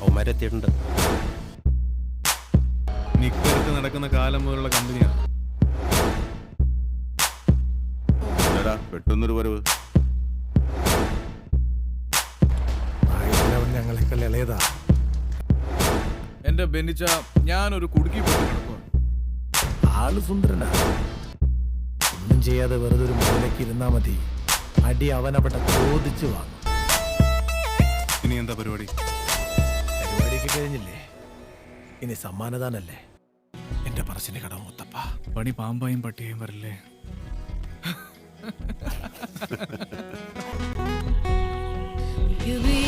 അവന്മാരെത്തിയിട്ടുണ്ട്. നിക്കറിട്ട് നടക്കുന്ന കാലം മുതലുള്ള കമ്പനിയാണ്. പെട്ടെന്നൊരു വരവ്. ഞങ്ങളെക്കാൾ ഇളയതാ. എന്റെ ബെന്നിച്ച, ഞാനൊരു കുടുക്കി പോയി കിടക്കുക. ആള് സുന്ദരനാ. ഒന്നും ചെയ്യാതെ വെറുതെ ഒരു മൂലയ്ക്ക് ഇരുന്നാ മതി. അടി അവനവിടെ ചോദിച്ചു വാങ്ങും. ഇനി എന്താ പരിപാടി? പരിപാടിയൊക്കെ കഴിഞ്ഞില്ലേ? ഇനി സമ്മാനദാനല്ലേ? എന്റെ പറശ്ശിനി കടവ് മുത്തപ്പ. പണി പാമ്പായും പട്ടിയായും വരല്ലേ? You be